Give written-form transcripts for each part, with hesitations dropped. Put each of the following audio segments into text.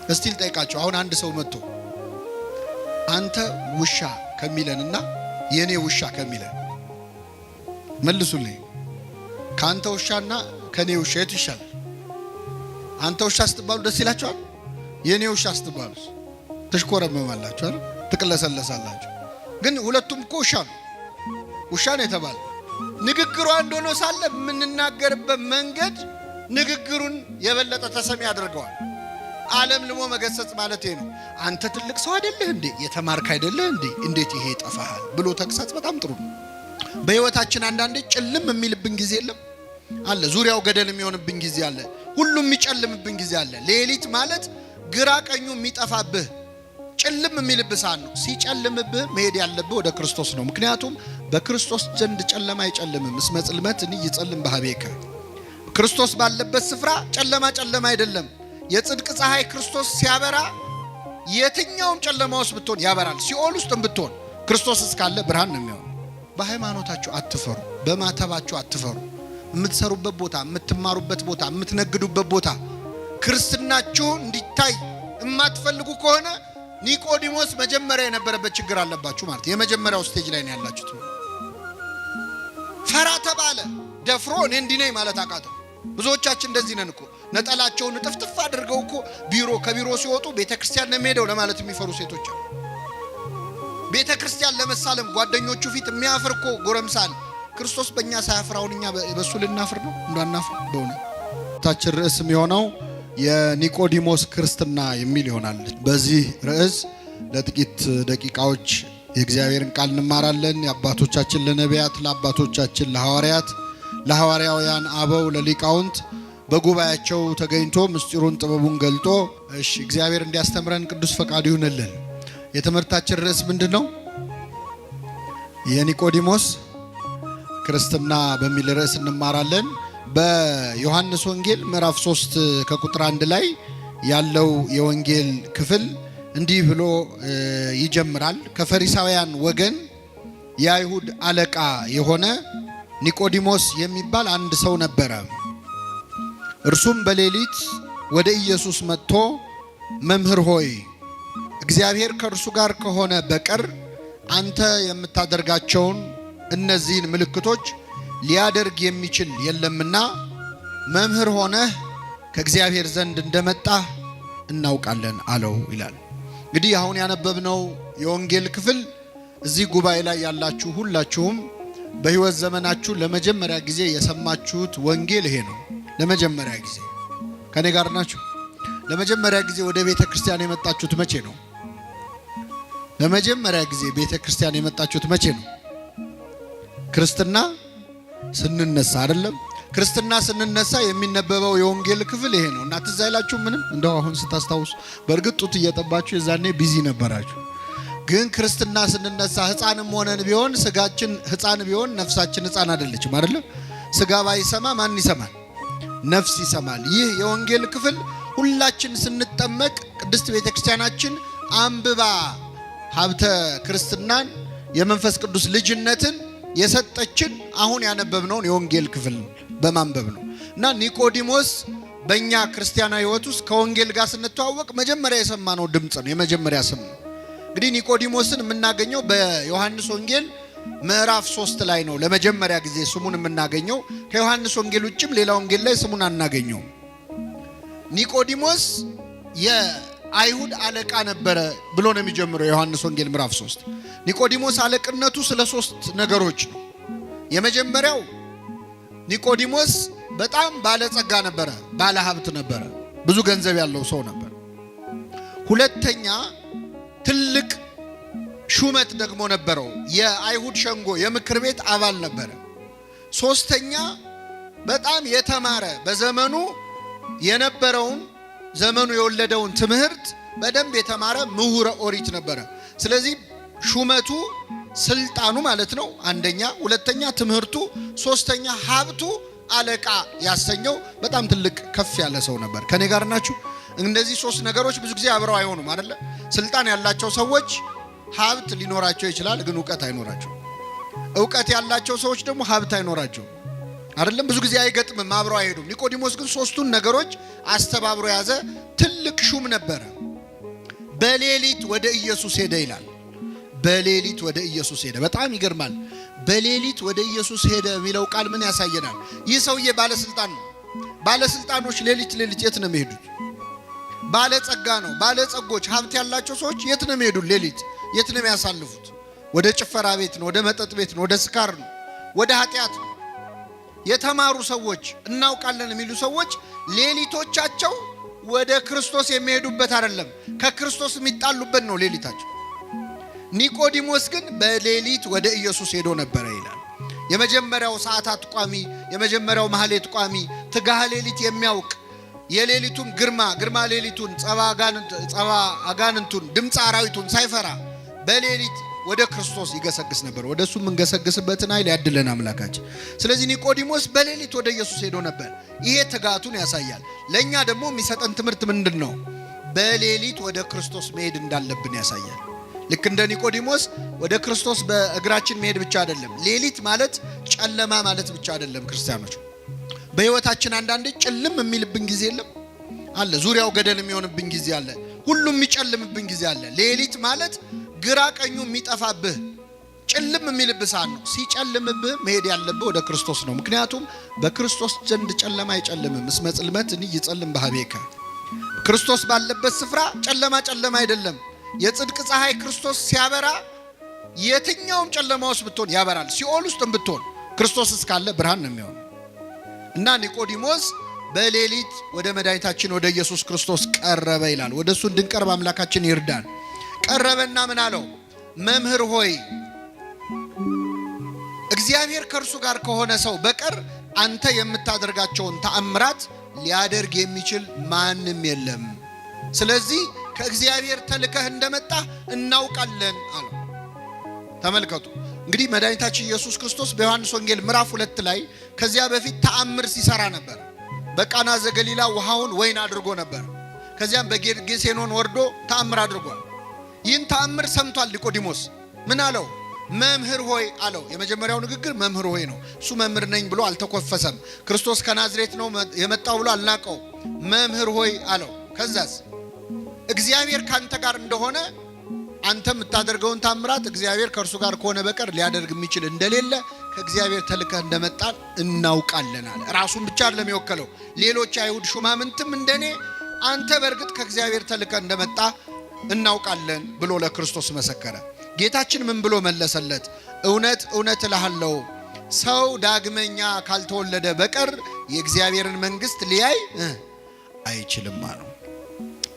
እስቲ ልጠይቃችሁ። አሁን አንድ ሰው መጥቶ አንተ ውሻ ከሚለንና የኔ ውሻ ከሚለን መልሱልኝ። ካንተ ውሻና ከኔ ውሻ የቱ ይሻላል? አንተ ውሻ ስትባሉ ደስ ይላችኋል? የኔ ውሻ ስትባሉ ትሽኮረመማላችሁ አይደል? ትቅለሰለሳላችሁ። ግን ሁለቱም እኮ ውሻ ነው። ውሻ ነው የተባለ ንግግሩ አንድ ሆኖ ሳለ የምንናገርበት መንገድ ንግግሩን የበለጠ ተሰሚ ያደርገዋል። ዓለም ልሞ መገሰጽ ማለት ነው። አንተ ትልቅ ሰው አይደለህ እንዴ? የተማርክ አይደለህ እንዴ? እንዴት ይሄ ይጠፋሃል ብሎ ተግሳጽ በጣም ጥሩ ነው። በህይወታችን አንዳንዴ ጭልም የሚልብን ጊዜ የለም አለ። ዙሪያው ገደል የሚሆንብን ጊዜ አለ። ሁሉም የሚጨልምብን ጊዜ አለ። ሌሊት ማለት ግራ ቀኙ የሚጠፋብህ ጭልም የሚልብህ ሰዓት ነው። ሲጨልምብህ መሄድ ያለብህ ወደ ክርስቶስ ነው። ምክንያቱም በክርስቶስ ዘንድ ጨለማ አይጨልምም። እስመ ጽልመት ይጽልም በኀቤከ። ክርስቶስ ባለበት ስፍራ ጨለማ አይደለም። የጽድቅ ፀሐይ ክርስቶስ ሲያበራ የትኛውም ጨለማ ውስጥ ብትሆን ያበራል። ሲኦል ውስጥም ብትሆን ክርስቶስ እስካለ ብርሃን ነው የሚሆነው። በሃይማኖታችሁ አትፈሩ፣ በማተባችሁ አትፈሩ። የምትሰሩበት ቦታ፣ የምትማሩበት ቦታ፣ የምትነግዱበት ቦታ ክርስትናችሁ እንዲታይ የማትፈልጉ ከሆነ ኒቆዲሞስ መጀመሪያ የነበረበት ችግር አለባችሁ ማለት የመጀመሪያው ስቴጅ ላይ ነው ያላችሁት። ፈራ ተባለ፣ ደፍሮ እኔ እንዲህ ነኝ ማለት አቃተው። ብዙዎቻችን እንደዚህ ነን እኮ። ነጠላቸውን ጥፍጥፍ አድርገው እኮ ከቢሮ ሲወጡ ቤተክርስቲያን ነው የሚሄደው ለማለት የሚፈሩ ሴቶች አሉ። ቤተክርስቲያን ለመሳለም ጓደኞቹ ፊት የሚያፍር እኮ ጎረምሳል። ክርስቶስ በእኛ ሳያፍራውን እኛ በሱ ልናፍር ነው? እንዳናፍር በሆነ ታችን ርዕስ የሚሆነው የኒቆዲሞስ ክርስትና የሚል ይሆናል። በዚህ ርዕስ ለጥቂት ደቂቃዎች የእግዚአብሔርን ቃል እንማራለን። የአባቶቻችን ለነቢያት፣ ለአባቶቻችን ለሐዋርያት፣ ለሐዋርያውያን አበው፣ ለሊቃውንት በጉባኤያቸው ተገኝቶ ምስጢሩን ጥበቡን ገልጦ እግዚአብሔር እንዲያስተምረን ቅዱስ ፈቃዱ ይሁንልን። የትምህርታችን ርዕስ ምንድነው? የኒቆዲሞስ ክርስትና በሚል ርዕስ እንማራለን። በዮሐንስ ወንጌል ምዕራፍ 3 ከቁጥር 1 ላይ ያለው የወንጌል ክፍል እንዲህ ብሎ ይጀምራል። ከፈሪሳውያን ወገን የአይሁድ አለቃ የሆነ ኒቆዲሞስ የሚባል አንድ ሰው ነበረ። እርሱም በሌሊት ወደ ኢየሱስ መጥቶ መምህር ሆይ እግዚአብሔር ከእርሱ ጋር ከሆነ በቀር አንተ የምታደርጋቸውን እነዚህን ምልክቶች ሊያደርግ የሚችል የለምና መምህር ሆነህ ከእግዚአብሔር ዘንድ እንደመጣህ እናውቃለን አለው ይላል። እንግዲህ አሁን ያነበብነው የወንጌል ክፍል እዚህ ጉባኤ ላይ ያላችሁ ሁላችሁም በሕይወት ዘመናችሁ ለመጀመሪያ ጊዜ የሰማችሁት ወንጌል ይሄ ነው። ለመጀመሪያ ጊዜ ከኔ ጋር ናችሁ? ለመጀመሪያ ጊዜ ወደ ቤተ ክርስቲያን የመጣችሁት መቼ ነው? ለመጀመሪያ ጊዜ ቤተ ክርስቲያን የመጣችሁት መቼ ነው? ክርስትና ስንነሳ አይደለም? ክርስትና ስንነሳ የሚነበበው የወንጌል ክፍል ይሄ ነው። እና ትዝ አይላችሁ? ምንም እንደው አሁን ስታስታውሱ በእርግጥ ጡት እየጠባችሁ የዛኔ ቢዚ ነበራችሁ። ግን ክርስትና ስንነሳ ሕፃንም ሆነን ቢሆን ስጋችን ሕፃን ቢሆን ነፍሳችን ሕፃን አይደለችም አይደለም? ስጋ ባይሰማ ማን ይሰማል? ነፍስ ይሰማል። ይህ የወንጌል ክፍል ሁላችን ስንጠመቅ ቅድስት ቤተክርስቲያናችን አንብባ ሀብተ ክርስትናን የመንፈስ ቅዱስ ልጅነትን የሰጠችን አሁን ያነበብነውን የወንጌል ክፍል በማንበብ ነው። እና ኒቆዲሞስ በእኛ ክርስቲያናዊ ሕይወት ውስጥ ከወንጌል ጋር ስንተዋወቅ መጀመሪያ የሰማነው ድምፅ ነው፣ የመጀመሪያ ስም ነው። እንግዲህ ኒቆዲሞስን የምናገኘው በዮሐንስ ወንጌል ምዕራፍ 3 ላይ ነው ለመጀመሪያ ጊዜ ስሙን የምናገኘው። ከዮሐንስ ወንጌል ውጭም ሌላ ወንጌል ላይ ስሙን አናገኘው። ኒቆዲሞስ የአይሁድ አለቃ ነበረ ብሎ ነው የሚጀምረው ዮሐንስ ወንጌል ምዕራፍ 3። ኒቆዲሞስ አለቅነቱ ስለ 3 ነገሮች ነው። የመጀመሪያው ኒቆዲሞስ በጣም ባለጸጋ ነበረ፣ ባለ ሀብት ነበረ፣ ብዙ ገንዘብ ያለው ሰው ነበር። ሁለተኛ ትልቅ ሹመት ደግሞ ነበረው፣ የአይሁድ ሸንጎ የምክር ቤት አባል ነበረ። ሶስተኛ በጣም የተማረ በዘመኑ የነበረውን ዘመኑ የወለደውን ትምህርት በደንብ የተማረ ምሁረ ኦሪት ነበረ። ስለዚህ ሹመቱ ስልጣኑ ማለት ነው አንደኛ፣ ሁለተኛ ትምህርቱ፣ ሶስተኛ ሀብቱ አለቃ ያሰኘው በጣም ትልቅ ከፍ ያለ ሰው ነበር። ከኔ ጋር ናችሁ? እነዚህ 3 ነገሮች ብዙ ጊዜ አብረው አይሆኑም አይደለ? ስልጣን ያላቸው ሰዎች ሀብት ሊኖራቸው ይችላል፣ ግን ዕውቀት አይኖራቸው። ዕውቀት ያላቸው ሰዎች ደግሞ ሀብት አይኖራቸው አይደለም? ብዙ ጊዜ አይገጥምም፣ አብረው አይሄዱም። ኒቆዲሞስ ግን ሶስቱን ነገሮች አስተባብሮ ያዘ። ትልቅ ሹም ነበረ። በሌሊት ወደ ኢየሱስ ሄደ ይላል። በሌሊት ወደ ኢየሱስ ሄደ። በጣም ይገርማል። በሌሊት ወደ ኢየሱስ ሄደ የሚለው ቃል ምን ያሳየናል? ይህ ሰውዬ ባለስልጣን ነው። ባለስልጣኖች ሌሊት የት ነው የሚሄዱት? ባለጸጋ ነው። ባለጸጎች፣ ሀብት ያላቸው ሰዎች የት ነው የሚሄዱት? ሌሊት የት ነው የሚያሳልፉት? ወደ ጭፈራ ቤት ነው፣ ወደ መጠጥ ቤት ነው፣ ወደ ስካር ነው፣ ወደ ኃጢአት ነው። የተማሩ ሰዎች እናውቃለን የሚሉ ሰዎች ሌሊቶቻቸው ወደ ክርስቶስ የሚሄዱበት አይደለም፣ ከክርስቶስ የሚጣሉበት ነው ሌሊታቸው። ኒቆዲሞስ ግን በሌሊት ወደ ኢየሱስ ሄዶ ነበረ ይላል። የመጀመሪያው ሰዓታት ቋሚ፣ የመጀመሪያው ማህሌት ቋሚ፣ ትጋሃ ሌሊት የሚያውቅ የሌሊቱን ግርማ ሌሊቱን ጸባ አጋንንቱን ድምፅ አራዊቱን ሳይፈራ በሌሊት ወደ ክርስቶስ ይገሰግስ ነበር። ወደ እሱ የምንገሰግስበትን ኃይል ያድለን አምላካችን። ስለዚህ ኒቆዲሞስ በሌሊት ወደ ኢየሱስ ሄዶ ነበር። ይሄ ትጋቱን ያሳያል። ለእኛ ደግሞ የሚሰጠን ትምህርት ምንድን ነው? በሌሊት ወደ ክርስቶስ መሄድ እንዳለብን ያሳያል። ልክ እንደ ኒቆዲሞስ ወደ ክርስቶስ በእግራችን መሄድ ብቻ አይደለም። ሌሊት ማለት ጨለማ ማለት ብቻ አይደለም። ክርስቲያኖች በህይወታችን አንዳንዴ ጭልም የሚልብን ጊዜ የለም አለ። ዙሪያው ገደል የሚሆንብን ጊዜ አለ። ሁሉም የሚጨልምብን ጊዜ አለ። ሌሊት ማለት ግራ ቀኙ የሚጠፋብህ ጭልም የሚልብህ ሰዓት ነው። ሲጨልምብህ መሄድ ያለብህ ወደ ክርስቶስ ነው። ምክንያቱም በክርስቶስ ዘንድ ጨለማ አይጨልምም። እስመ ጽልመት ይጽልም በኀቤከ። ክርስቶስ ባለበት ስፍራ ጨለማ አይደለም። የጽድቅ ፀሐይ ክርስቶስ ሲያበራ የትኛውም ጨለማ ውስጥ ብትሆን ያበራል። ሲኦል ውስጥ ብትሆን ክርስቶስ እስካለ ብርሃን ነው የሚሆነው። እና ኒቆዲሞስ በሌሊት ወደ መድኃኒታችን ወደ ኢየሱስ ክርስቶስ ቀረበ ይላል። ወደ እሱ እንድንቀርብ አምላካችን ይርዳን። ቀረበና ምን አለው? መምህር ሆይ እግዚአብሔር ከእርሱ ጋር ከሆነ ሰው በቀር አንተ የምታደርጋቸውን ተአምራት ሊያደርግ የሚችል ማንም የለም። ስለዚህ ከእግዚአብሔር ተልከህ እንደመጣ እናውቃለን አለው። ተመልከቱ እንግዲህ መድኃኒታችን ኢየሱስ ክርስቶስ በዮሐንስ ወንጌል ምዕራፍ 2 ላይ ከዚያ በፊት ተአምር ሲሰራ ነበር። በቃና ዘገሊላ ውሃውን ወይን አድርጎ ነበር። ከዚያም በጌርጌሴኖን ወርዶ ተአምር አድርጓል። ይህን ተአምር ሰምቷል ኒቆዲሞስ። ምን አለው? መምህር ሆይ አለው። የመጀመሪያው ንግግር መምህር ሆይ ነው። እሱ መምህር ነኝ ብሎ አልተኮፈሰም። ክርስቶስ ከናዝሬት ነው የመጣው ብሎ አልናቀው። መምህር ሆይ አለው። ከዛስ እግዚአብሔር ካንተ ጋር እንደሆነ አንተ የምታደርገውን ታምራት እግዚአብሔር ከእርሱ ጋር ከሆነ በቀር ሊያደርግ የሚችል እንደሌለ ከእግዚአብሔር ተልከህ እንደመጣን እናውቃለን አለ። ራሱን ብቻ አይደለም የወከለው፣ ሌሎች አይሁድ ሹማምንትም እንደኔ አንተ በእርግጥ ከእግዚአብሔር ተልከህ እንደመጣ እናውቃለን ብሎ ለክርስቶስ መሰከረ። ጌታችን ምን ብሎ መለሰለት? እውነት እልሃለሁ ሰው ዳግመኛ ካልተወለደ በቀር የእግዚአብሔርን መንግሥት ሊያይ አይችልም አለው።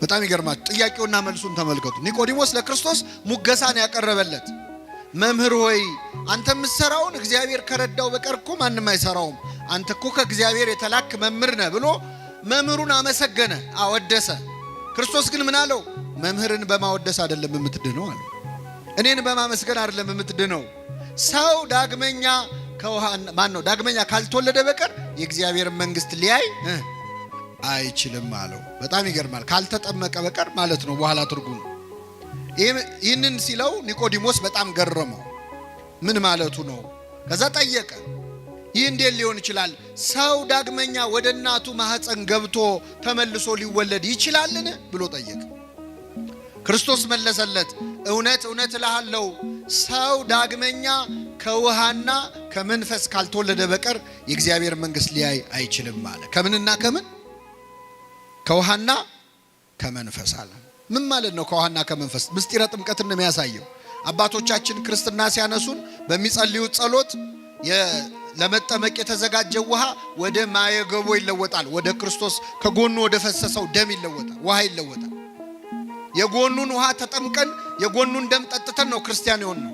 በጣም ይገርማችሁ። ጥያቄውና መልሱን ተመልከቱ። ኒቆዲሞስ ለክርስቶስ ሙገሳን ያቀረበለት መምህር ሆይ አንተ የምትሰራውን እግዚአብሔር ከረዳው በቀር እኮ ማንም አይሰራውም። አንተ እኮ ከእግዚአብሔር የተላክ መምህር ነህ ብሎ መምህሩን አመሰገነ፣ አወደሰ። ክርስቶስ ግን ምን አለው? መምህርን በማወደስ አይደለም የምትድነው አለ። እኔን በማመስገን አይደለም የምትድነው። ሰው ዳግመኛ ዳግመኛ ካልተወለደ በቀር የእግዚአብሔርን መንግሥት ሊያይ አይችልም አለው። በጣም ይገርማል። ካልተጠመቀ በቀር ማለት ነው በኋላ ትርጉሙ። ይህንን ሲለው ኒቆዲሞስ በጣም ገረመው። ምን ማለቱ ነው? ከዛ ጠየቀ። ይህ እንዴት ሊሆን ይችላል? ሰው ዳግመኛ ወደ እናቱ ማህፀን ገብቶ ተመልሶ ሊወለድ ይችላልን ብሎ ጠየቀ። ክርስቶስ መለሰለት፣ እውነት እልሃለሁ ሰው ዳግመኛ ከውሃና ከመንፈስ ካልተወለደ በቀር የእግዚአብሔር መንግሥት ሊያይ አይችልም አለ። ከምንና ከምን? ከውሃና ከመንፈስ አለ። ምን ማለት ነው? ከውሃና ከመንፈስ ምስጢረ ጥምቀትን ነው የሚያሳየው። አባቶቻችን ክርስትና ሲያነሱን በሚጸልዩት ጸሎት ለመጠመቅ የተዘጋጀው ውሃ ወደ ማየገቦ ይለወጣል። ወደ ክርስቶስ ከጎኑ ወደ ፈሰሰው ደም ይለወጣል፣ ውሃ ይለወጣል። የጎኑን ውሃ ተጠምቀን የጎኑን ደም ጠጥተን ነው ክርስቲያን የሆነው።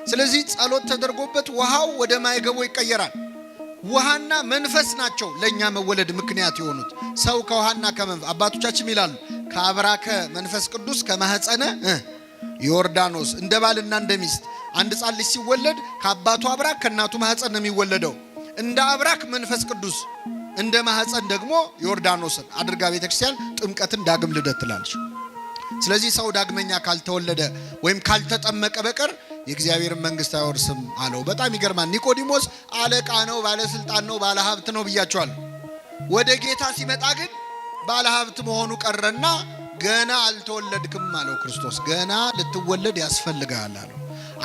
ስለዚህ ጸሎት ተደርጎበት ውሃው ወደ ማየገቦ ይቀየራል። ውሃና መንፈስ ናቸው ለኛ መወለድ ምክንያት የሆኑት። ሰው ከውሃና ከመንፈስ አባቶቻችን ይላሉ ከአብራከ መንፈስ ቅዱስ ከማህፀነ ዮርዳኖስ። እንደ ባልና እንደ ሚስት አንድ ሕፃን ልጅ ሲወለድ ከአባቱ አብራክ ከእናቱ ማህፀን ነው የሚወለደው። እንደ አብራክ መንፈስ ቅዱስ፣ እንደ ማህፀን ደግሞ ዮርዳኖስን አድርጋ ቤተክርስቲያን ጥምቀትን ዳግም ልደት ትላለች። ስለዚህ ሰው ዳግመኛ ካልተወለደ ወይም ካልተጠመቀ በቀር የእግዚአብሔር መንግስት አይወርስም አለው። በጣም ይገርማል። ኒቆዲሞስ አለቃ ነው፣ ባለስልጣን ነው፣ ባለሀብት ነው ብያቸዋለሁ። ወደ ጌታ ሲመጣ ግን ባለሀብት መሆኑ ቀረና ገና አልተወለድክም አለው ክርስቶስ። ገና ልትወለድ ያስፈልጋል አለው።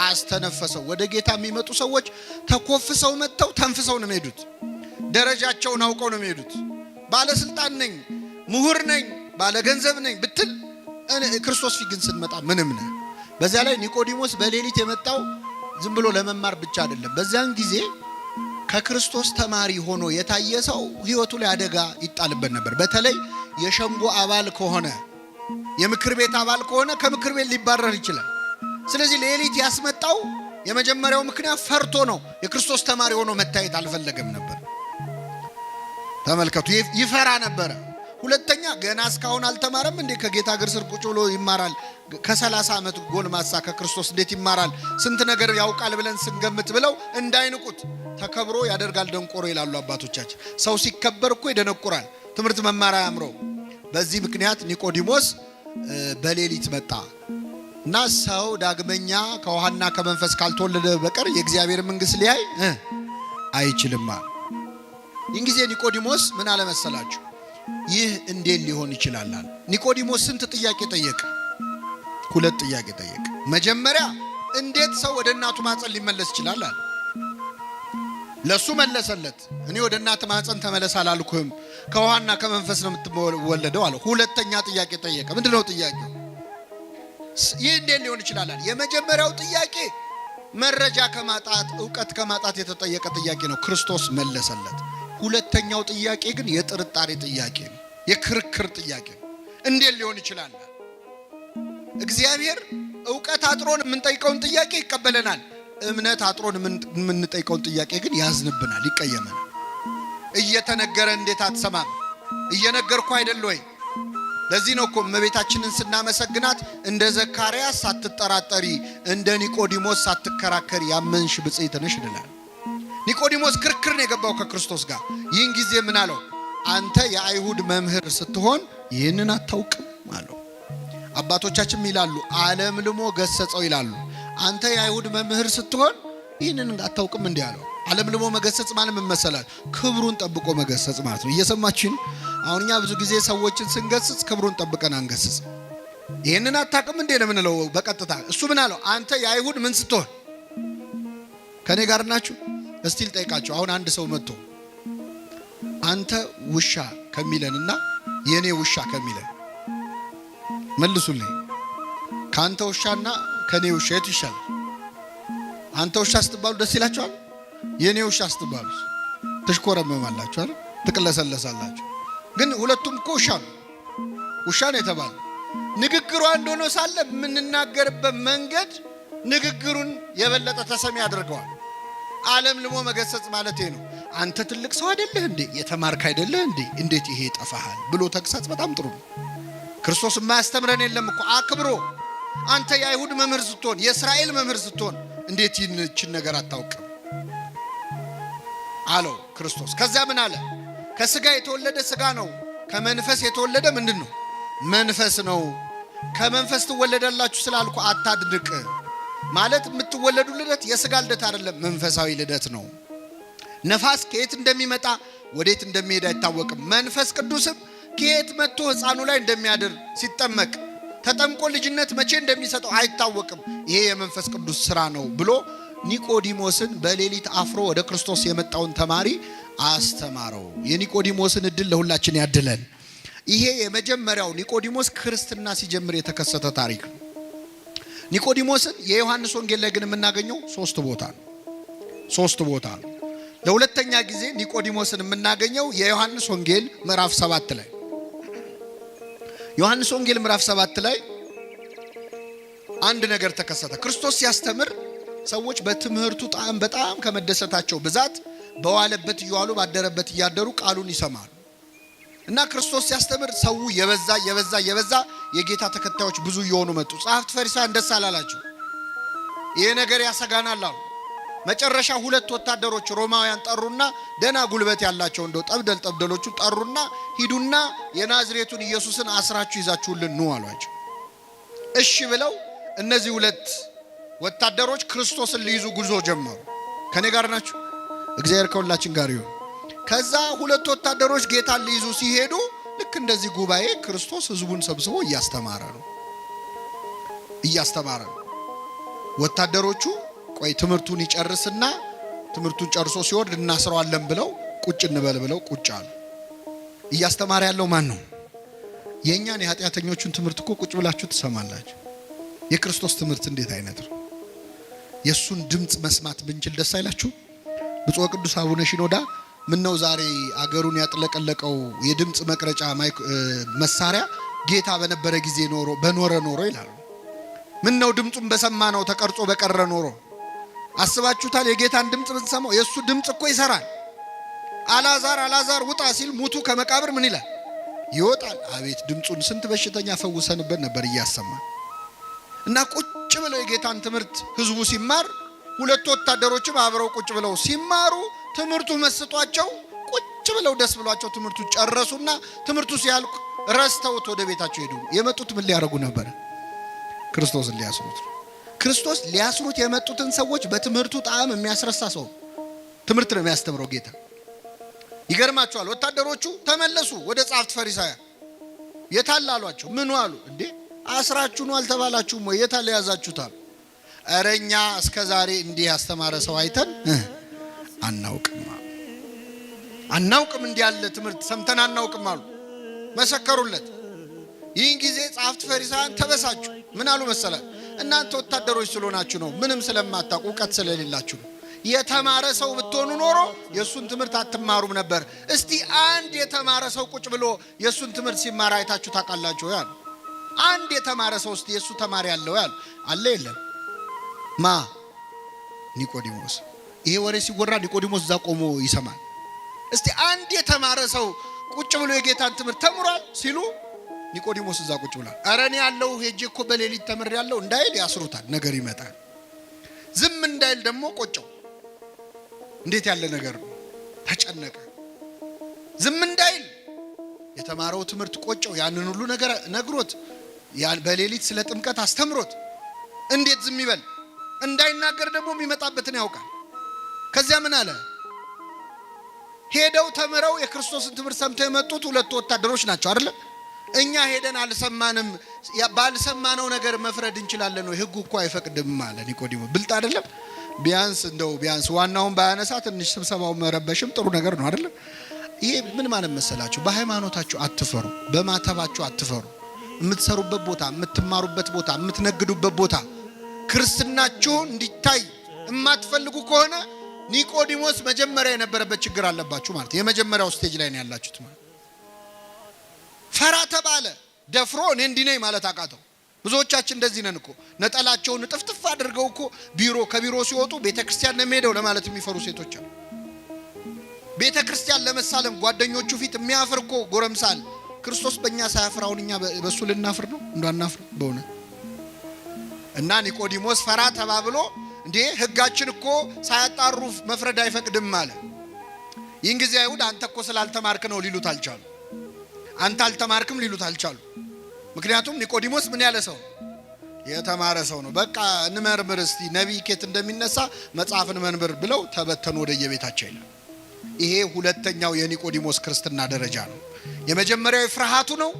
አስተነፈሰው። ወደ ጌታ የሚመጡ ሰዎች ተኮፍሰው መጥተው ተንፍሰው ነው የሚሄዱት። ደረጃቸውን አውቀው ነው የሚሄዱት። ባለስልጣን ነኝ፣ ምሁር ነኝ፣ ባለገንዘብ ነኝ ብትል ክርስቶስ ፊት ግን ስንመጣ ምንም ነህ። በዚያ ላይ ኒቆዲሞስ በሌሊት የመጣው ዝም ብሎ ለመማር ብቻ አይደለም። በዚያን ጊዜ ከክርስቶስ ተማሪ ሆኖ የታየ ሰው ህይወቱ ላይ አደጋ ይጣልበት ነበር። በተለይ የሸንጎ አባል ከሆነ፣ የምክር ቤት አባል ከሆነ ከምክር ቤት ሊባረር ይችላል። ስለዚህ ሌሊት ያስመጣው የመጀመሪያው ምክንያት ፈርቶ ነው። የክርስቶስ ተማሪ ሆኖ መታየት አልፈለገም ነበር። ተመልከቱ፣ ይፈራ ነበር። ሁለተኛ ገና እስካሁን አልተማረም እንዴ? ከጌታ እግር ስር ቁጭ ብሎ ይማራል። ከ30 ዓመት ጎልማሳ ከክርስቶስ እንዴት ይማራል? ስንት ነገር ያውቃል ብለን ስንገምት ብለው እንዳይንቁት ተከብሮ ያደርጋል ደንቆሮ ይላሉ አባቶቻችን። ሰው ሲከበር እኮ ይደነቁራል። ትምህርት መማር አያምረው። በዚህ ምክንያት ኒቆዲሞስ በሌሊት መጣ እና ሰው ዳግመኛ ከውሃና ከመንፈስ ካልተወለደ በቀር የእግዚአብሔር መንግስት ሊያይ አይችልም። ይህን ጊዜ ኒቆዲሞስ ምን አለ መሰላችሁ? ይህ እንዴት ሊሆን ይችላል? ኒቆዲሞስ ስንት ጥያቄ ጠየቀ? 2 ጥያቄ ጠየቀ። መጀመሪያ እንዴት ሰው ወደ እናቱ ማህፀን ሊመለስ ይችላል አለ። ለሱ መለሰለት። እኔ ወደ እናት ማህፀን ተመለስ አላልኩህም፣ ከውሃና ከመንፈስ ነው የምትወለደው አለ። ሁለተኛ ጥያቄ ጠየቀ። ምንድነው ጥያቄው? ይህ እንዴት ሊሆን ይችላል? የመጀመሪያው ጥያቄ መረጃ ከማጣት ዕውቀት ከማጣት የተጠየቀ ጥያቄ ነው። ክርስቶስ መለሰለት። ሁለተኛው ጥያቄ ግን የጥርጣሬ ጥያቄ ነው፣ የክርክር ጥያቄ ነው። እንዴት ሊሆን ይችላል? እግዚአብሔር ዕውቀት አጥሮን የምንጠይቀውን ጥያቄ ይቀበለናል። እምነት አጥሮን የምንጠይቀውን ጥያቄ ግን ያዝንብናል፣ ይቀየመናል። እየተነገረ እንዴት አትሰማም? እየነገርኩ አይደል ወይ? ለዚህ ነው እኮ እመቤታችንን ስናመሰግናት እንደ ዘካርያስ ሳትጠራጠሪ፣ እንደ ኒቆዲሞስ ሳትከራከሪ ያመንሽ ብፅዕት ነሽ እንላለን። ኒቆዲሞስ ክርክር ነው የገባው ከክርስቶስ ጋር። ይህን ጊዜ ምን አለው? አንተ የአይሁድ መምህር ስትሆን ይህንን አታውቅም አለው። አባቶቻችን ይላሉ ዓለም ልሞ ገሰጸው ይላሉ። አንተ የአይሁድ መምህር ስትሆን ይህንን አታውቅም እንዲህ አለው። ዓለም ልሞ መገሰጽ ማለት ምን መሰላል? ክብሩን ጠብቆ መገሰጽ ማለት ነው። እየሰማችን አሁን እኛ ብዙ ጊዜ ሰዎችን ስንገስጽ ክብሩን ጠብቀን አንገስጽ። ይህንን አታውቅም እንዴ ነው የምንለው በቀጥታ። እሱ ምን አለው? አንተ የአይሁድ ምን ስትሆን? ከኔ ጋር ናችሁ? እስቲ ልጠይቃችሁ። አሁን አንድ ሰው መጥቶ አንተ ውሻ ከሚለንና የኔ ውሻ ከሚለን መልሱልኝ። ካንተ ውሻና ከኔ ውሻ የቱ ይሻላል? አንተ ውሻ ስትባሉ ደስ ይላችኋል? የኔ ውሻ ስትባሉ ትሽኮረመማላችሁ አይደል? ትቅለሰለሳላችሁ። ግን ሁለቱም እኮ ውሻ ነው፣ ውሻ ነው የተባለ። ንግግሩ አንድ ሆኖ ሳለ የምንናገርበት መንገድ ንግግሩን የበለጠ ተሰሚ ያደርገዋል። ዓለም ልሞ መገሰጽ ማለት ነው። አንተ ትልቅ ሰው አይደለህ እንዴ? የተማርክ አይደለህ እንዴ? እንዴት ይሄ ይጠፋሃል ብሎ ተግሳጽ በጣም ጥሩ ነው። ክርስቶስ የማያስተምረን የለም እኮ አክብሮ። አንተ የአይሁድ መምህር ስትሆን፣ የእስራኤል መምህር ስትሆን እንዴት ይህችን ነገር አታውቅም አለው ክርስቶስ። ከዛ ምን አለ? ከስጋ የተወለደ ስጋ ነው፣ ከመንፈስ የተወለደ ምንድን ነው? መንፈስ ነው። ከመንፈስ ትወለዳላችሁ ስላልኩ አታድንቅ። ማለት የምትወለዱ ልደት የስጋ ልደት አይደለም፣ መንፈሳዊ ልደት ነው። ነፋስ ከየት እንደሚመጣ ወዴት እንደሚሄድ አይታወቅም። መንፈስ ቅዱስም ከየት መጥቶ ሕፃኑ ላይ እንደሚያድር ሲጠመቅ ተጠምቆ ልጅነት መቼ እንደሚሰጠው አይታወቅም። ይሄ የመንፈስ ቅዱስ ስራ ነው ብሎ ኒቆዲሞስን በሌሊት አፍሮ ወደ ክርስቶስ የመጣውን ተማሪ አስተማረው። የኒቆዲሞስን እድል ለሁላችን ያድለን። ይሄ የመጀመሪያው ኒቆዲሞስ ክርስትና ሲጀምር የተከሰተ ታሪክ ነው። ኒቆዲሞስን የዮሐንስ ወንጌል ላይ ግን የምናገኘው 3 ቦታ ነው። 3 ቦታ ነው። ለሁለተኛ ጊዜ ኒቆዲሞስን የምናገኘው የዮሐንስ ወንጌል ምዕራፍ 7 ላይ። ዮሐንስ ወንጌል ምዕራፍ 7 ላይ አንድ ነገር ተከሰተ። ክርስቶስ ሲያስተምር ሰዎች በትምህርቱ ጣዕም በጣም ከመደሰታቸው ብዛት በዋለበት እየዋሉ ባደረበት እያደሩ ቃሉን ይሰማሉ። እና ክርስቶስ ሲያስተምር ሰው የበዛ የጌታ ተከታዮች ብዙ እየሆኑ መጡ። ጸሐፍት ፈሪሳውያን ደስ አላላቸው። ይሄ ነገር ያሰጋናል አሉ። መጨረሻ 2 ወታደሮች ሮማውያን ጠሩና ደና ጉልበት ያላቸው እንደው ጠብደሎቹ ጠሩና ሂዱና የናዝሬቱን ኢየሱስን አስራችሁ ይዛችሁልን ኑ አሏቸው። እሺ ብለው እነዚህ 2 ወታደሮች ክርስቶስን ሊይዙ ጉዞ ጀመሩ። ከኔ ጋር ናችሁ? እግዚአብሔር ከሁላችን ጋር ይሁን። ከዛ ሁለት ወታደሮች ጌታን ሊይዙ ሲሄዱ ልክ እንደዚህ ጉባኤ ክርስቶስ ህዝቡን ሰብስቦ እያስተማረ ነው። ወታደሮቹ ቆይ ትምህርቱን ይጨርስና ትምህርቱን ጨርሶ ሲወርድ እናስረዋለን ብለው ቁጭ እንበል ብለው ቁጭ አሉ። እያስተማረ ያለው ማን ነው? የኛን የኃጢአተኞቹን ትምህርት እኮ ቁጭ ብላችሁ ትሰማላችሁ። የክርስቶስ ትምህርት እንዴት አይነት ነው? የሱን ድምጽ መስማት ብንችል ደስ አይላችሁ? ብፁዕ ቅዱስ አቡነ ሽኖዳ ምን ነው ዛሬ አገሩን ያጥለቀለቀው የድምጽ መቅረጫ መሳሪያ ጌታ በነበረ ጊዜ በኖረ ኖሮ ይላሉ። ምን ነው ድምጹን በሰማ ነው ተቀርጾ በቀረ ኖሮ። አስባችሁታል? የጌታን ድምጽ ብንሰማው የሱ ድምጽ እኮ ይሰራል። አላዛር ውጣ ሲል ሙቱ ከመቃብር ምን ይላል? ይወጣል። አቤት ድምጹን ስንት በሽተኛ ፈውሰንበት ነበር እያሰማ። እና ቁጭ ብለው የጌታን ትምህርት ህዝቡ ሲማር ሁለት ወታደሮችም አብረው ቁጭ ብለው ሲማሩ ትምህርቱ መስጧቸው ቁጭ ብለው ደስ ብሏቸው ትምህርቱ ጨረሱና ትምህርቱ ሲያልቅ ረስተውት ወደ ቤታቸው ሄዱ። የመጡት ምን ሊያረጉ ነበር? ክርስቶስን ሊያስሩት። ክርስቶስ ሊያስሩት የመጡትን ሰዎች በትምህርቱ ጣዕም የሚያስረሳ ሰው ትምህርት ነው የሚያስተምረው ጌታ። ይገርማቸዋል። ወታደሮቹ ተመለሱ ወደ ጻፍት ፈሪሳውያን። የታል አሏቸው። ምን አሉ? እንዴ አስራችሁ ነው አልተባላችሁም ወይ? የታል ያዛችሁታል? እረኛ እስከ ዛሬ እንዲህ ያስተማረ ሰው አይተን አናውቅም እንዲህ ያለ ትምህርት ሰምተን አናውቅም አሉ። መሰከሩለት። ይህን ጊዜ ጻፍት ፈሪሳውያን ተበሳጩ። ምን አሉ መሰላችሁ? እናንተ ወታደሮች ስለሆናችሁ ነው፣ ምንም ስለማታውቁ እውቀት ስለሌላችሁ ነው። የተማረ ሰው ብትሆኑ ኖሮ የሱን ትምህርት አትማሩም ነበር። እስቲ አንድ የተማረ ሰው ቁጭ ብሎ የሱን ትምህርት ሲማር አይታችሁ ታውቃላችሁ? ያሉ አንድ የተማረ ሰው እስቲ የሱ ተማሪ ያለው ያሉ አለ? የለም። ኒቆዲሞስ። ይሄ ወሬ ሲወራ ኒቆዲሞስ እዛ ቆሞ ይሰማል። እስቲ አንድ የተማረ ሰው ቁጭ ብሎ የጌታን ትምህርት ተምሯል ሲሉ ኒቆዲሞስ እዛ ቁጭ ብሏል። ኧረ እኔ ያለው ሄጄ እኮ በሌሊት ተምሬያለሁ እንዳይል ያስሩታል። ነገር ይመጣል። ዝም እንዳይል ደግሞ ቆጨው። እንዴት ያለ ነገር ነው! ተጨነቀ። ዝም እንዳይል የተማረው ትምህርት ቆጨው። ያንን ሁሉ ነገር ነግሮት በሌሊት ስለ ጥምቀት አስተምሮት እንዴት ዝም ይበል? እንዳይናገር ደግሞ የሚመጣበትን ያውቃል። ከዚያ ምን አለ? ሄደው ተምረው የክርስቶስን ትምህርት ሰምተው የመጡት ሁለት ወታደሮች ናቸው አይደል? እኛ ሄደን አልሰማንም፣ ባልሰማነው ነገር መፍረድ እንችላለን ነው? ህጉ እኮ አይፈቅድም አለ ኒቆዲሞስ። ብልጥ አይደለም? ቢያንስ ዋናውን ባያነሳ ትንሽ ስብሰባው መረበሽም ጥሩ ነገር ነው አይደል? ይሄ ምን ማለት መሰላችሁ? በሃይማኖታችሁ አትፈሩ፣ በማተባችሁ አትፈሩ። የምትሰሩበት ቦታ፣ የምትማሩበት ቦታ፣ የምትነግዱበት ቦታ ክርስትናችሁ እንዲታይ የማትፈልጉ ከሆነ ኒቆዲሞስ መጀመሪያ የነበረበት ችግር አለባችሁ ማለት። የመጀመሪያው ስቴጅ ላይ ነው ያላችሁት ማለት። ፈራ ተባለ፣ ደፍሮ እኔ እንዲህ ነኝ ማለት አቃተው። ብዙዎቻችን እንደዚህ ነን እኮ። ነጠላቸውን ጥፍጥፍ አድርገው እኮ ከቢሮ ሲወጡ ቤተክርስቲያን ነው የሚሄደው ለማለት የሚፈሩ ሴቶች አሉ። ቤተክርስቲያን ለመሳለም ጓደኞቹ ፊት የሚያፍር እኮ ጎረምሳል። ክርስቶስ በእኛ ሳያፍር አሁን እኛ በሱ ልናፍር ነው? እንዳናፍር በእውነት። እና ኒቆዲሞስ ፈራ ተባብሎ እንዴ ህጋችን እኮ ሳያጣሩ መፍረድ አይፈቅድም አለ። ይህን ጊዜ አይሁድ አንተ እኮ ስላልተማርክ ነው ሊሉት አልቻሉ። አንተ አልተማርክም ሊሉት አልቻሉ። ምክንያቱም ኒቆዲሞስ ምን ያለ ሰው? የተማረ ሰው ነው። በቃ እንመርምር እስቲ ነቢይ ኬት እንደሚነሳ መጽሐፍን መንብር ብለው ተበተኑ ወደ የቤታቸው ይላል። ይሄ ሁለተኛው የኒቆዲሞስ ክርስትና ደረጃ ነው። የመጀመሪያው ፍርሃቱ ነው።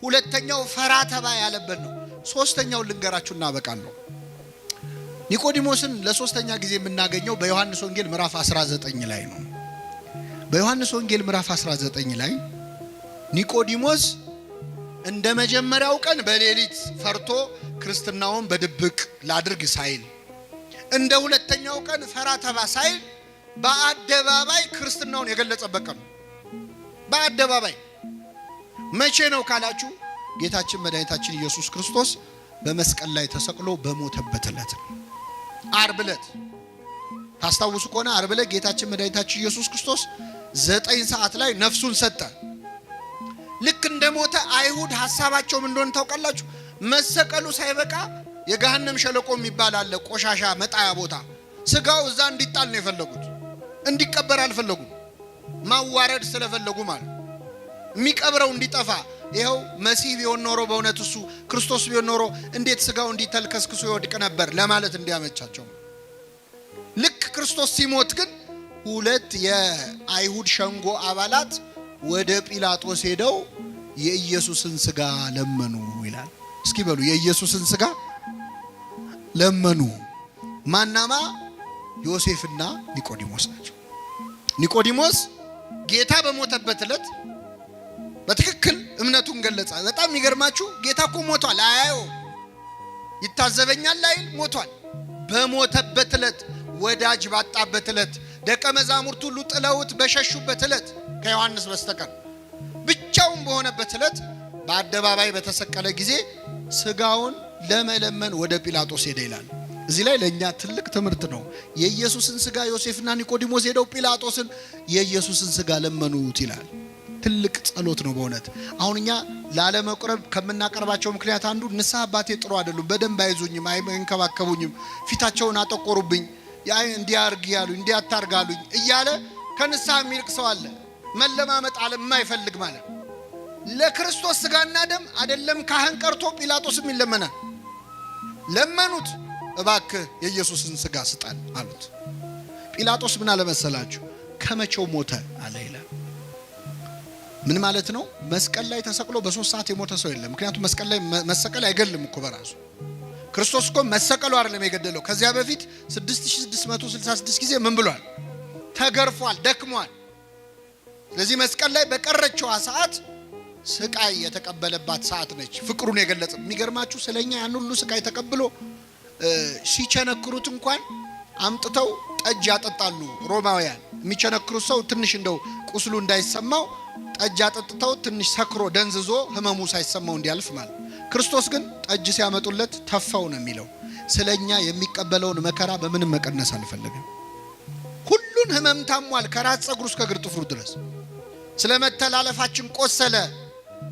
ሁለተኛው ፈራ ተባ ያለበት ነው። ሶስተኛው ልንገራችሁና አበቃለሁ። ኒቆዲሞስን ለሶስተኛ ጊዜ የምናገኘው በዮሐንስ ወንጌል ምዕራፍ 19 ላይ ነው። በዮሐንስ ወንጌል ምዕራፍ 19 ላይ ኒቆዲሞስ እንደ መጀመሪያው ቀን በሌሊት ፈርቶ ክርስትናውን በድብቅ ላድርግ ሳይል፣ እንደ ሁለተኛው ቀን ፈራ ተባ ሳይል በአደባባይ ክርስትናውን የገለጸበት ቀን ነው። በአደባባይ መቼ ነው ካላችሁ ጌታችን መድኃኒታችን ኢየሱስ ክርስቶስ በመስቀል ላይ ተሰቅሎ በሞተበት ዕለት ነው። ዓርብ ዕለት ታስታውሱ ከሆነ ዓርብ ዕለት ጌታችን መድኃኒታችን ኢየሱስ ክርስቶስ 9 ሰዓት ላይ ነፍሱን ሰጠ። ልክ እንደሞተ አይሁድ ሐሳባቸው ምን እንደሆነ ታውቃላችሁ? መሰቀሉ ሳይበቃ የገሃነም ሸለቆ የሚባል አለ፣ ቆሻሻ መጣያ ቦታ። ስጋው እዛ እንዲጣል ነው የፈለጉት፣ እንዲቀበር አልፈለጉም። ማዋረድ ስለፈለጉ ማለት የሚቀብረው እንዲጠፋ ይሄው መሲህ ቢሆን ኖሮ በእውነት እሱ ክርስቶስ ቢሆን ኖሮ እንዴት ስጋው እንዲተልከስክሶ ይወድቅ ነበር ለማለት እንዲያመቻቸው። ልክ ክርስቶስ ሲሞት ግን ሁለት የአይሁድ ሸንጎ አባላት ወደ ጲላጦስ ሄደው የኢየሱስን ስጋ ለመኑ ይላል። እስኪ በሉ የኢየሱስን ስጋ ለመኑ። ማናማ? ዮሴፍና ኒቆዲሞስ ናቸው። ኒቆዲሞስ ጌታ በሞተበት ዕለት በትክክል እምነቱን ገለጸ። በጣም የሚገርማችሁ ጌታ እኮ ሞቷል፣ አያየው፣ ይታዘበኛል አይል፣ ሞቷል። በሞተበት ዕለት፣ ወዳጅ ባጣበት ዕለት፣ ደቀ መዛሙርት ሁሉ ጥለውት በሸሹበት ዕለት ከዮሐንስ በስተቀር ብቻውን በሆነበት ዕለት በአደባባይ በተሰቀለ ጊዜ ስጋውን ለመለመን ወደ ጲላጦስ ሄደ ይላል። እዚህ ላይ ለኛ ትልቅ ትምህርት ነው። የኢየሱስን ስጋ ዮሴፍና ኒቆዲሞስ ሄደው ጲላጦስን የኢየሱስን ስጋ ለመኑት ይላል። ትልቅ ጸሎት ነው በእውነት። አሁን እኛ ላለመቁረብ ከምናቀርባቸው ምክንያት አንዱ ንስሐ አባቴ ጥሩ አይደሉም፣ በደንብ አይዙኝም፣ አይንከባከቡኝም፣ ፊታቸውን አጠቆሩብኝ፣ እንዲያርግ ያሉኝ እንዲያታርጋሉኝ እያለ ከንስሐ የሚርቅ ሰው አለ። መለማመጥ አለ የማይፈልግ ማለት። ለክርስቶስ ስጋና ደም አይደለም ካህን ቀርቶ ጲላጦስም ይለመናል። ለመኑት፣ እባክህ የኢየሱስን ስጋ ስጠን አሉት። ጲላጦስ ምን አለ መሰላችሁ? ከመቼው ሞተ አለ ይላል። ምን ማለት ነው? መስቀል ላይ ተሰቅሎ በ3 ሰዓት የሞተ ሰው የለም። ምክንያቱም መስቀል ላይ መሰቀል አይገልም እኮ በራሱ። ክርስቶስ እኮ መሰቀሉ አይደለም የገደለው። ከዚያ በፊት 6666 ጊዜ ምን ብሏል? ተገርፏል፣ ደክሟል። ስለዚህ መስቀል ላይ በቀረችው ሰዓት ስቃይ የተቀበለባት ሰዓት ነች። ፍቅሩን የገለጸ። የሚገርማችሁ ስለኛ ያን ሁሉ ስቃይ ተቀብሎ ሲቸነክሩት እንኳን አምጥተው ጠጅ ያጠጣሉ ሮማውያን። የሚቸነክሩት ሰው ትንሽ እንደው ቁስሉ እንዳይሰማው ጠጅ አጠጥተው ትንሽ ሰክሮ ደንዝዞ ህመሙ ሳይሰማው እንዲያልፍ ማለት። ክርስቶስ ግን ጠጅ ሲያመጡለት ተፋው ነው የሚለው። ስለኛ የሚቀበለውን መከራ በምንም መቀነስ አልፈለገም። ሁሉን ህመም ታሟል፣ ከራስ ፀጉሩ እስከ እግር ጥፍሩ ድረስ። ስለ መተላለፋችን ቆሰለ፣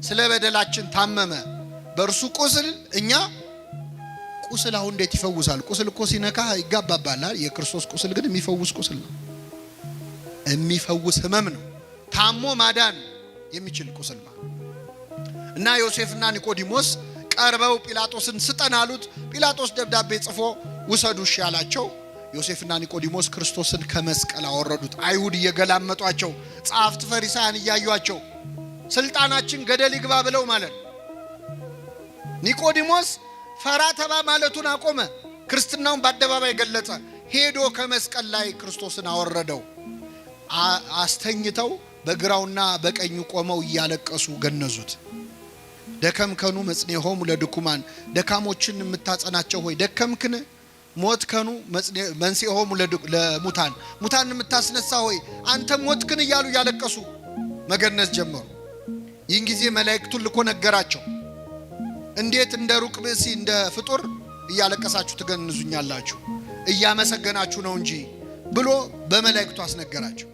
ስለ በደላችን ታመመ። በእርሱ ቁስል እኛ ቁስል አሁን እንዴት ይፈውሳል? ቁስል እኮ ሲነካ ይጋባባል። የክርስቶስ ቁስል ግን የሚፈውስ ቁስል ነው። የሚፈውስ ህመም ነው። ታሞ ማዳን የሚችል ቁስል ነው። እና ዮሴፍና ኒቆዲሞስ ቀርበው ጲላጦስን ስጠን አሉት። ጲላጦስ ደብዳቤ ጽፎ ውሰዱ እሺ ያላቸው። ዮሴፍና ኒቆዲሞስ ክርስቶስን ከመስቀል አወረዱት። አይሁድ እየገላመጧቸው፣ ጸሐፍት ፈሪሳውያን እያዩአቸው ስልጣናችን ገደል ይግባ ብለው ማለት። ኒቆዲሞስ ፈራ ተባ ማለቱን አቆመ። ክርስትናውን በአደባባይ ገለጸ። ሄዶ ከመስቀል ላይ ክርስቶስን አወረደው። አስተኝተው በግራውና በቀኙ ቆመው እያለቀሱ ገነዙት። ደከምከኑ መጽኔሆሙ ለድኩማን፣ ደካሞችን የምታጸናቸው ሆይ ደከምክን? ሞትከኑ መንሥኤሆሙ ለሙታን፣ ሙታን የምታስነሳ ሆይ አንተ ሞትክን? እያሉ እያለቀሱ መገነዝ ጀመሩ። ይህን ጊዜ መላእክቱን ልኮ ነገራቸው። እንዴት እንደ ሩቅ ብእሲ እንደ ፍጡር እያለቀሳችሁ ትገንዙኛላችሁ? እያመሰገናችሁ ነው እንጂ ብሎ በመላእክቱ አስነገራቸው።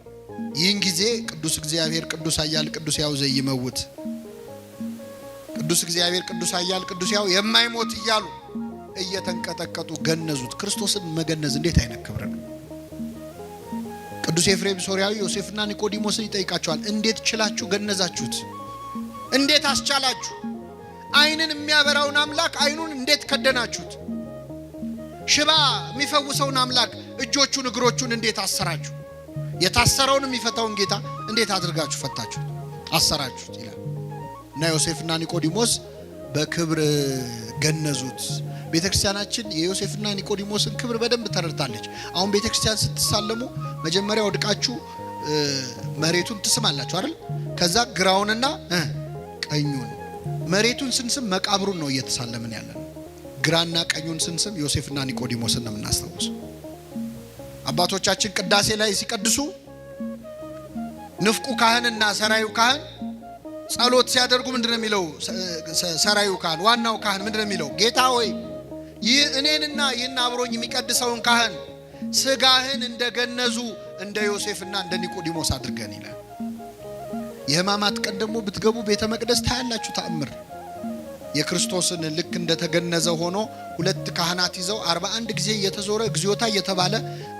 ይህን ጊዜ ቅዱስ እግዚአብሔር ቅዱስ ኃያል ቅዱስ ሕያው ዘይመውት፣ ቅዱስ እግዚአብሔር ቅዱስ ኃያል ቅዱስ ሕያው የማይሞት እያሉ እየተንቀጠቀጡ ገነዙት። ክርስቶስን መገነዝ እንዴት አይነት ክብር ነው! ቅዱስ ኤፍሬም ሶርያዊ ዮሴፍና ኒቆዲሞስን ይጠይቃቸዋል። እንዴት ችላችሁ ገነዛችሁት? እንዴት አስቻላችሁ? አይንን የሚያበራውን አምላክ አይኑን እንዴት ከደናችሁት? ሽባ የሚፈውሰውን አምላክ እጆቹን እግሮቹን እንዴት አሰራችሁ? የታሰረውን የሚፈታውን ጌታ እንዴት አድርጋችሁ ፈታችሁት አሰራችሁት ይላል። እና ዮሴፍና ኒቆዲሞስ በክብር ገነዙት። ቤተክርስቲያናችን የዮሴፍና ኒቆዲሞስን ክብር በደንብ ተረድታለች። አሁን ቤተክርስቲያን ስትሳለሙ መጀመሪያ ወድቃችሁ መሬቱን ትስማላችሁ አይደል? ከዛ ግራውንና ቀኙን። መሬቱን ስንስም መቃብሩን ነው እየተሳለምን ያለን። ግራና ቀኙን ስንስም ዮሴፍና ኒቆዲሞስን ነው የምናስታውሰው። አባቶቻችን ቅዳሴ ላይ ሲቀድሱ ንፍቁ ካህንና ሰራዩ ካህን ጸሎት ሲያደርጉ ምንድነው የሚለው? ሰራዩ ካህን ዋናው ካህን ምንድነው የሚለው? ጌታ ሆይ ይህ እኔንና ይህን አብሮኝ የሚቀድሰውን ካህን ስጋህን እንደገነዙ እንደ ዮሴፍና እንደ ኒቆዲሞስ አድርገን ይላል። የሕማማት ቀን ደግሞ ብትገቡ ቤተ መቅደስ ታያላችሁ ተአምር። የክርስቶስን ልክ እንደተገነዘ ሆኖ ሁለት ካህናት ይዘው 41 ጊዜ እየተዞረ እግዚኦታ እየተባለ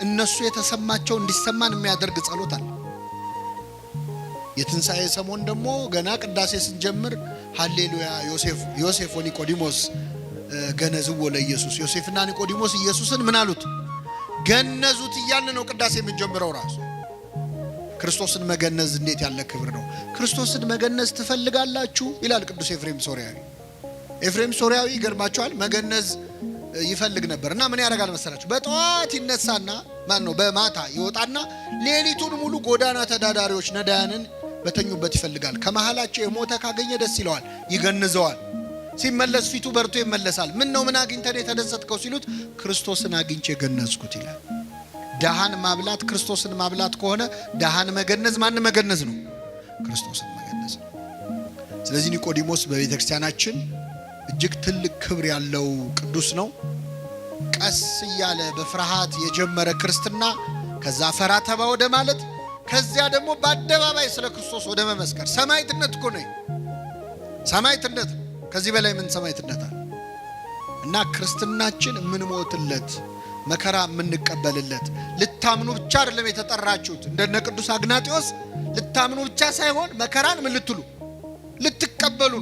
እነሱ የተሰማቸው እንዲሰማን የሚያደርግ ጸሎት አለ። የትንሣኤ ሰሞን ደግሞ ገና ቅዳሴ ስንጀምር ሃሌሉያ ዮሴፍ ወኒቆዲሞስ ገነዝዎ ለኢየሱስ ዮሴፍና ኒቆዲሞስ ኢየሱስን ምን አሉት? ገነዙት እያልን ነው ቅዳሴ የምንጀምረው። ራሱ ክርስቶስን መገነዝ እንዴት ያለ ክብር ነው! ክርስቶስን መገነዝ ትፈልጋላችሁ ይላል ቅዱስ ኤፍሬም ሶርያዊ። ኤፍሬም ሶርያዊ ይገርማችኋል መገነዝ ይፈልግ ነበርና ምን ያደርጋል መሰላችሁ? በጠዋት ይነሳና በማታ ይወጣና ሌሊቱን ሙሉ ጎዳና ተዳዳሪዎች ነዳያንን በተኙበት ይፈልጋል። ከመሃላቸው የሞተ ካገኘ ደስ ይለዋል፣ ይገንዘዋል። ሲመለስ ፊቱ በርቶ ይመለሳል። ምን አግኝተህ የተደሰትከው ሲሉት ክርስቶስን አግኝቼ ገነዝኩት ይላል። ደሃን ማብላት ክርስቶስን ማብላት ከሆነ ደሃን መገነዝ ማን መገነዝ ነው? ክርስቶስን መገነዝ ነው። ስለዚህ ኒቆዲሞስ በቤተክርስቲያናችን እጅግ ትልቅ ክብር ያለው ቅዱስ ነው። ቀስ እያለ በፍርሃት የጀመረ ክርስትና ከዛ ፈራ ተባ ወደ ማለት ከዚያ ደግሞ በአደባባይ ስለ ክርስቶስ ወደ መመስከር ሰማዕትነት እኮ ነው። ሰማዕትነት ከዚህ በላይ ምን ሰማዕትነት አለ? እና ክርስትናችን የምንሞትለት መከራ የምንቀበልለት ልታምኑ ብቻ አይደለም የተጠራችሁት። እንደነ ቅዱስ አግናጢዮስ ልታምኑ ብቻ ሳይሆን መከራን ምን ልትሉ ልትቀበሉ።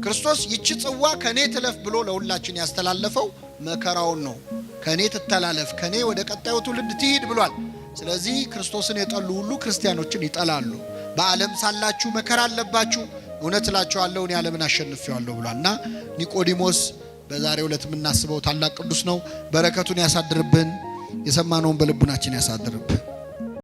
ክርስቶስ ይቺ ጽዋ ከኔ ትለፍ ብሎ ለሁላችን ያስተላለፈው መከራውን ነው። ከኔ ትተላለፍ፣ ከኔ ወደ ቀጣዩ ትውልድ ትሂድ ብሏል። ስለዚህ ክርስቶስን የጠሉ ሁሉ ክርስቲያኖችን ይጠላሉ። በዓለም ሳላችሁ መከራ አለባችሁ፣ እውነት እላችኋለሁ እኔ ዓለምን አሸንፌዋለሁ ብሏልና ኒቆዲሞስ በዛሬው ዕለት የምናስበው ታላቅ ቅዱስ ነው። በረከቱን ያሳድርብን፣ የሰማነውን በልቡናችን ያሳድርብን።